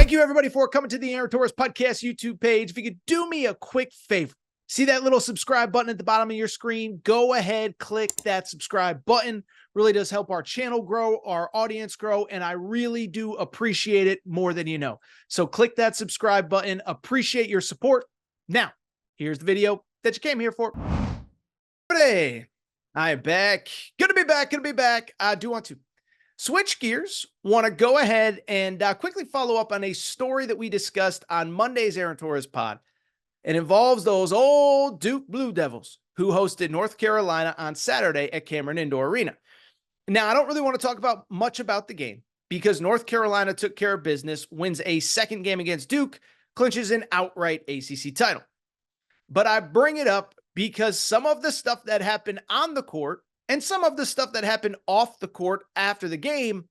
Thank you, everybody, for coming to the Aaron Torres Podcast YouTube page. If you could do me a quick favor, see that little subscribe button at the bottom of your screen? Go ahead, click that subscribe button. Really does help our channel grow, our audience grow, and I really do appreciate it more than you know. So click that subscribe button. Appreciate your support. Now, here's the video that you came here for. Hey, I am back. Gonna be back. I do want to switch gears. Want to go ahead and quickly follow up on a story that we discussed on Monday's Aaron Torres pod. It involves those old Duke Blue Devils who hosted North Carolina on Saturday at Cameron Indoor Arena. Now, I don't really want to talk about much about the game because North Carolina took care of business, wins a second game against Duke, clinches an outright ACC title. But I bring it up because some of the stuff that happened on the court and some of the stuff that happened off the court after the game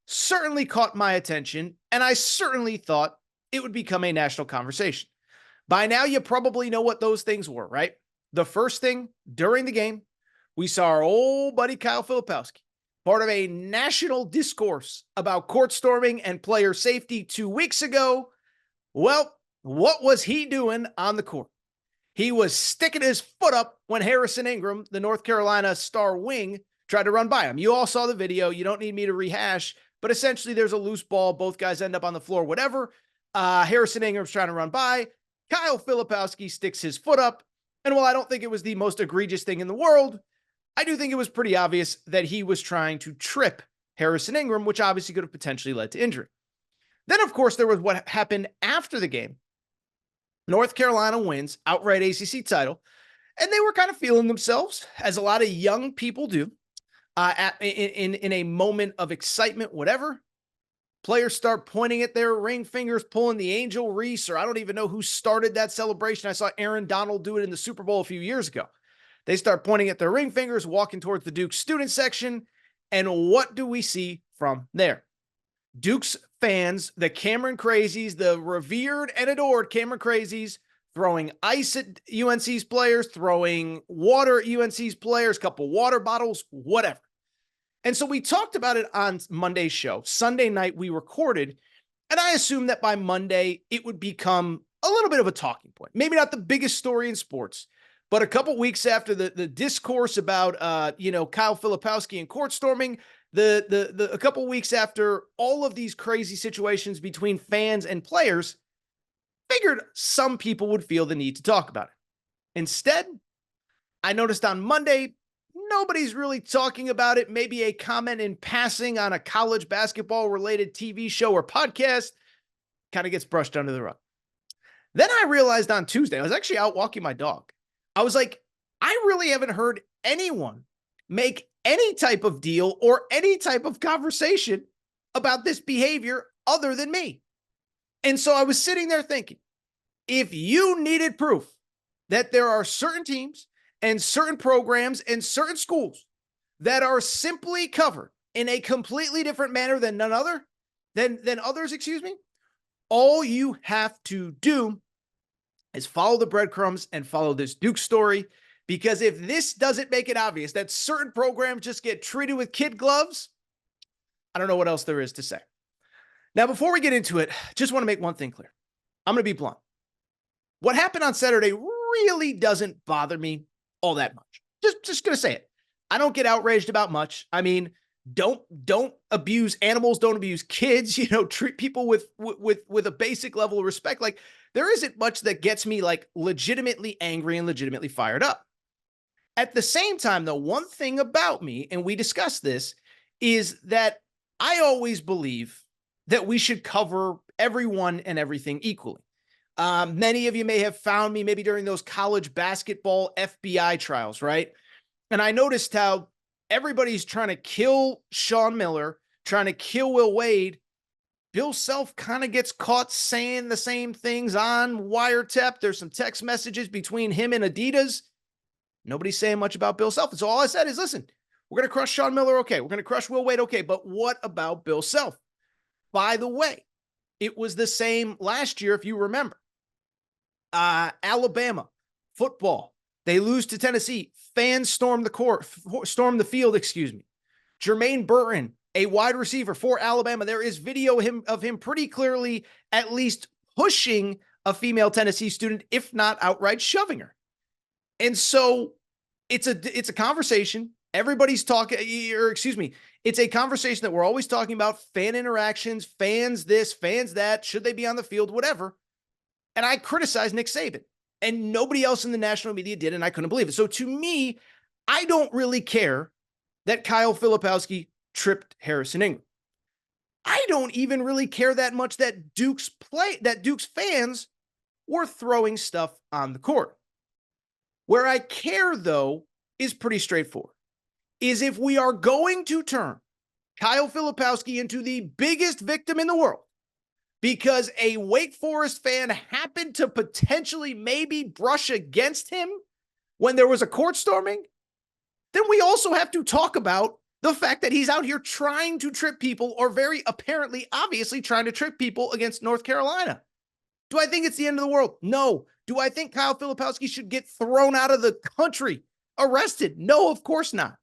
certainly caught my attention, and I certainly thought it would become a national conversation. By now, you probably know what those things were, right? The first thing, during the game, we saw our old buddy Kyle Filipowski, part of a national discourse about court storming and player safety 2 weeks ago. Well, what was he doing on the court? He was sticking his foot up when Harrison Ingram, the North Carolina star wing, tried to run by him. You all saw the video. You don't need me to rehash, but essentially there's a loose ball. Both guys end up on the floor, whatever. Harrison Ingram's trying to run by. Kyle Filipowski sticks his foot up. And while I don't think it was the most egregious thing in the world, I do think it was pretty obvious that he was trying to trip Harrison Ingram, which obviously could have potentially led to injury. Then, of course, there was what happened after the game. North Carolina wins outright ACC title, and they were kind of feeling themselves, as a lot of young people do, in a moment of excitement, whatever. Players start pointing at their ring fingers, pulling the Angel Reese, or I don't even know who started that celebration. I saw Aaron Donald do it in the Super Bowl a few years ago. They start pointing at their ring fingers, walking towards the Duke student section, and what do we see from there? Duke's fans, the Cameron Crazies, the revered and adored Cameron Crazies, throwing ice at UNC's players, throwing water at UNC's players, couple water bottles, whatever. And so we talked about it on Monday's show. Sunday night we recorded, and I assumed that by Monday it would become a little bit of a talking point. Maybe not the biggest story in sports, but a couple weeks after the discourse about Kyle Filipowski and court storming, a couple weeks after all of these crazy situations between fans and players, figured some people would feel the need to talk about it. Instead, I noticed on Monday, nobody's really talking about it. Maybe a comment in passing on a college basketball related TV show or podcast kind of gets brushed under the rug. Then I realized on Tuesday, I was actually out walking my dog. I was like, I really haven't heard anyone make any type of deal or any type of conversation about this behavior other than me. And so I was sitting there thinking, if you needed proof that there are certain teams and certain programs and certain schools that are simply covered in a completely different manner than others, all you have to do is follow the breadcrumbs and follow this Duke story. Because if this doesn't make it obvious that certain programs just get treated with kid gloves, I don't know what else there is to say. Now, before we get into it, just want to make one thing clear. I'm going to be blunt. What happened on Saturday really doesn't bother me all that much. Just going to say it. I don't get outraged about much. I mean, don't abuse animals, don't abuse kids, treat people with a basic level of respect. Like, there isn't much that gets me like legitimately angry and legitimately fired up. At the same time, though, one thing about me, and we discussed this, is that I always believe that we should cover everyone and everything equally. Many of you may have found me maybe during those college basketball FBI trials, right? And I noticed how everybody's trying to kill Sean Miller, trying to kill Will Wade. Bill Self kind of gets caught saying the same things on wiretap. There's some text messages between him and Adidas. Nobody's saying much about Bill Self. And so all I said is, listen, we're going to crush Sean Miller. Okay. We're going to crush Will Wade. Okay. But what about Bill Self? By the way, it was the same last year, if you remember. Alabama football. They lose to Tennessee. Fans storm the field, Jermaine Burton a wide receiver for Alabama. There is video of him pretty clearly at least pushing a female Tennessee student, if not outright shoving her. And so it's a conversation. Everybody's talking, or excuse me, it's a conversation that we're always talking about: fan interactions, fans this, fans that, should they be on the field, whatever. And I criticized Nick Saban, and nobody else in the national media did, and I couldn't believe it. So to me, I don't really care that Kyle Filipowski tripped Harrison Ingram. I don't even really care that much that Duke's fans were throwing stuff on the court. Where I care, though, is pretty straightforward. Is if we are going to turn Kyle Filipowski into the biggest victim in the world because a Wake Forest fan happened to potentially maybe brush against him when there was a court storming, then we also have to talk about the fact that he's out here trying to trip people, or very apparently, obviously trying to trip people against North Carolina. Do I think it's the end of the world? No. Do I think Kyle Filipowski should get thrown out of the country, arrested? No, of course not.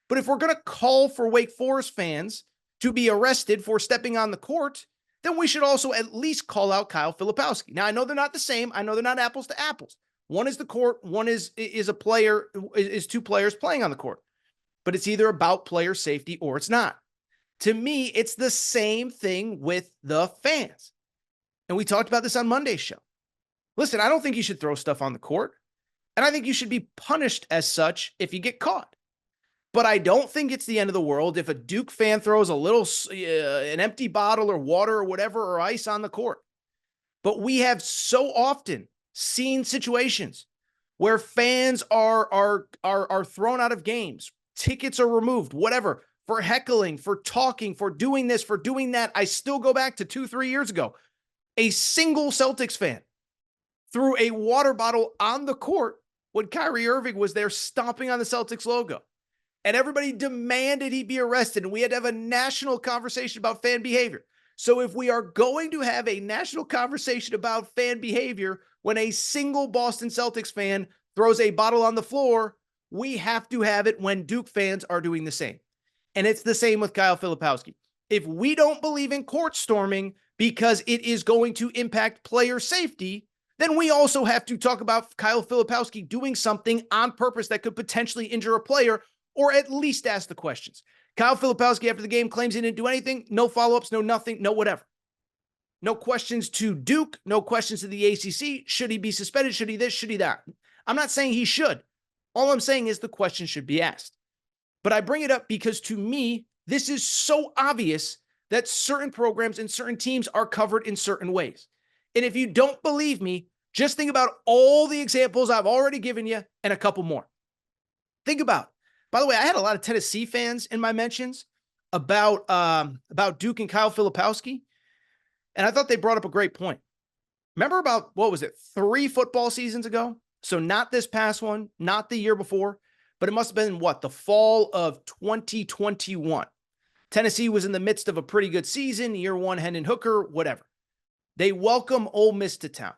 But if we're going to call for Wake Forest fans to be arrested for stepping on the court, then we should also at least call out Kyle Filipowski. Now, I know they're not the same. I know they're not apples to apples. One is the court. One is a player, is two players playing on the court. But it's either about player safety or it's not. To me, it's the same thing with the fans. And we talked about this on Monday's show. Listen, I don't think you should throw stuff on the court. And I think you should be punished as such if you get caught. But I don't think it's the end of the world if a Duke fan throws a little, an empty bottle or water or whatever, or ice on the court. But we have so often seen situations where fans are thrown out of games, tickets are removed, whatever, for heckling, for talking, for doing this, for doing that. I still go back to 2-3 years ago. A single Celtics fan threw a water bottle on the court when Kyrie Irving was there stomping on the Celtics logo. And everybody demanded he be arrested, and we had to have a national conversation about fan behavior. So if we are going to have a national conversation about fan behavior when a single Boston Celtics fan throws a bottle on the floor, we have to have it when Duke fans are doing the same. And it's the same with Kyle Filipowski. If we don't believe in court storming because it is going to impact player safety, then we also have to talk about Kyle Filipowski doing something on purpose that could potentially injure a player, or at least ask the questions. Kyle Filipowski, after the game, claims he didn't do anything. No follow-ups, no nothing, no whatever. No questions to Duke, no questions to the ACC. Should he be suspended? Should he this? Should he that? I'm not saying he should. All I'm saying is the question should be asked. But I bring it up because, to me, this is so obvious that certain programs and certain teams are covered in certain ways. And if you don't believe me, just think about all the examples I've already given you and a couple more. Think about it. By the way, I had a lot of Tennessee fans in my mentions about Duke and Kyle Filipowski, and I thought they brought up a great point. Remember about, 3 football seasons ago? So not this past one, not the year before, but it must have been, the fall of 2021. Tennessee was in the midst of a pretty good season, year one, Hendon Hooker, whatever. They welcome Ole Miss to town.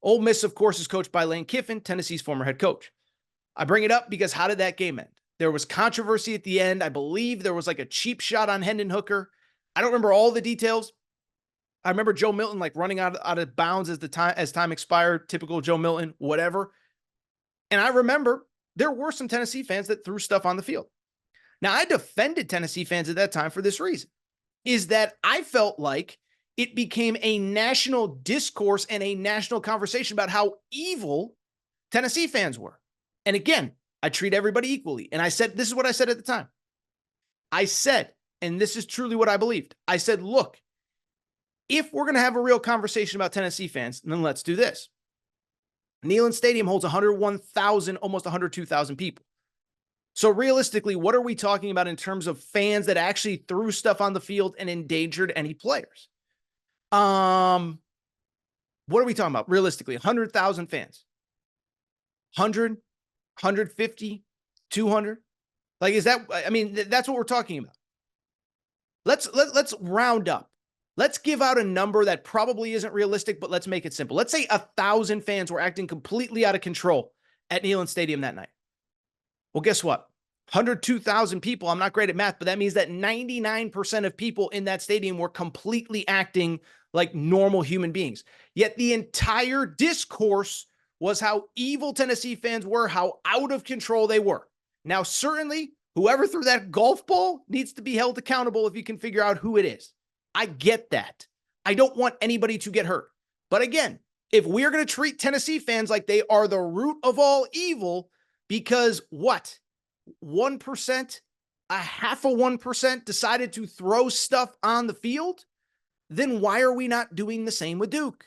Ole Miss, of course, is coached by Lane Kiffin, Tennessee's former head coach. I bring it up because how did that game end? There was controversy at the end. I believe there was like a cheap shot on Hendon Hooker. I don't remember all the details. I remember Joe Milton running out of bounds as time expired. Typical Joe Milton, whatever. And I remember there were some Tennessee fans that threw stuff on the field. Now, I defended Tennessee fans at that time for this reason, is that I felt like it became a national discourse and a national conversation about how evil Tennessee fans were. And again, I treat everybody equally. And I said, this is what I said at the time. I said, and this is truly what I believed. I said, look, if we're going to have a real conversation about Tennessee fans, then let's do this. Neyland Stadium holds 101,000, almost 102,000 people. So realistically, what are we talking about in terms of fans that actually threw stuff on the field and endangered any players? What are we talking about? Realistically, 100,000 fans. 100, 150, 200. Is that, that's what we're talking about. Let's round up. Let's give out a number that probably isn't realistic, but let's make it simple. Let's say 1,000 fans were acting completely out of control at Neyland Stadium that night. Well, guess what? 102,000 people. I'm not great at math, but that means that 99% of people in that stadium were completely acting like normal human beings. Yet the entire discourse was how evil Tennessee fans were, how out of control they were. Now, certainly, whoever threw that golf ball needs to be held accountable if you can figure out who it is. I get that. I don't want anybody to get hurt. But again, if we're going to treat Tennessee fans like they are the root of all evil, because what? 1%, a half of 1% decided to throw stuff on the field, then why are we not doing the same with Duke?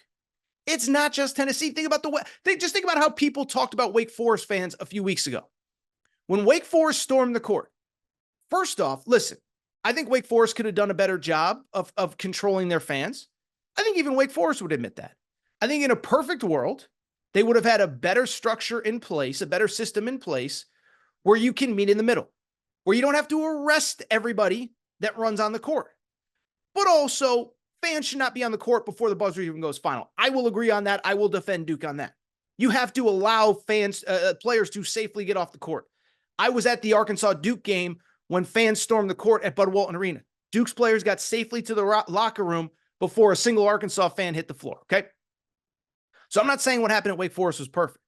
It's not just Tennessee. Think about just think about how people talked about Wake Forest fans a few weeks ago. When Wake Forest stormed the court, first off, listen, I think Wake Forest could have done a better job of controlling their fans. I think even Wake Forest would admit that. I think in a perfect world, they would have had a better structure in place, a better system in place where you can meet in the middle, where you don't have to arrest everybody that runs on the court. But also, fans should not be on the court before the buzzer even goes final. I will agree on that. I will defend Duke on that. You have to allow players to safely get off the court. I was at the Arkansas-Duke game when fans stormed the court at Bud Walton Arena. Duke's players got safely to the locker room before a single Arkansas fan hit the floor, okay? So I'm not saying what happened at Wake Forest was perfect.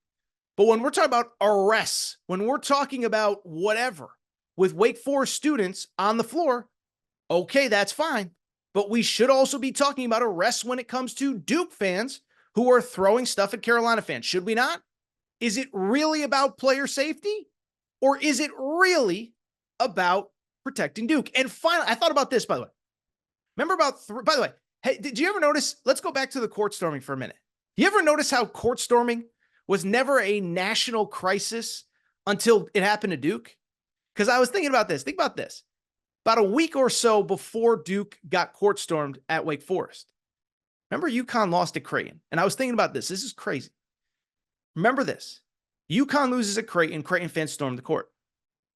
But when we're talking about arrests, when we're talking about whatever with Wake Forest students on the floor, okay, that's fine. But we should also be talking about arrests when it comes to Duke fans who are throwing stuff at Carolina fans. Should we not? Is it really about player safety? Or is it really about protecting Duke? And finally, I thought about this, by the way. Remember by the way, hey, did you ever notice? Let's go back to the court storming for a minute. You ever notice how court storming was never a national crisis until it happened to Duke? Because I was thinking about this. Think about this. About a week or so before Duke got court stormed at Wake Forest, remember UConn lost at Creighton? And I was thinking about this. This is crazy. Remember this. UConn loses at Creighton. Creighton fans stormed the court.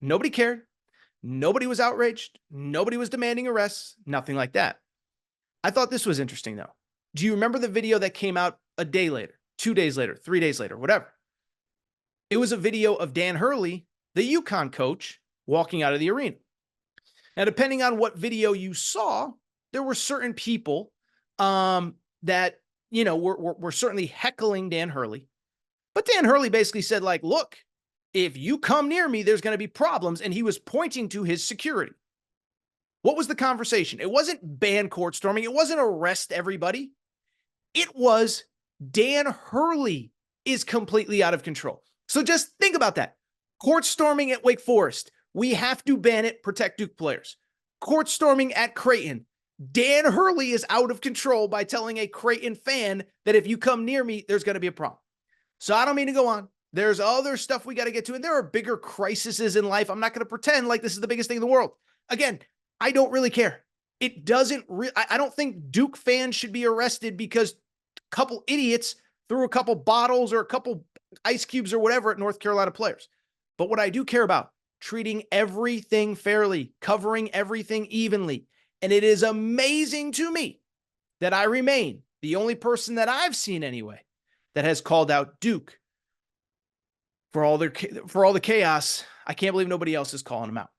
Nobody cared. Nobody was outraged. Nobody was demanding arrests. Nothing like that. I thought this was interesting, though. Do you remember the video that came out a day later, 2 days later, 3 days later, whatever? It was a video of Dan Hurley, the UConn coach, walking out of the arena. Now, depending on what video you saw, there were certain people that, you know, were certainly heckling Dan Hurley. But Dan Hurley basically said, like, look, if you come near me, there's going to be problems. And he was pointing to his security. What was the conversation? It wasn't ban court storming. It wasn't arrest everybody. It was Dan Hurley is completely out of control. So just think about that. Court storming at Wake Forest. We have to ban it, protect Duke players. Court storming at Creighton. Dan Hurley is out of control by telling a Creighton fan that if you come near me, there's going to be a problem. So I don't mean to go on. There's other stuff we got to get to, and there are bigger crises in life. I'm not going to pretend like this is the biggest thing in the world. Again, I don't really care. It doesn't I don't think Duke fans should be arrested because a couple idiots threw a couple bottles or a couple ice cubes or whatever at North Carolina players. But what I do care about, treating everything fairly, covering everything evenly. And it is amazing to me that I remain the only person that I've seen anyway that has called out Duke for all the chaos. I can't believe nobody else is calling them out.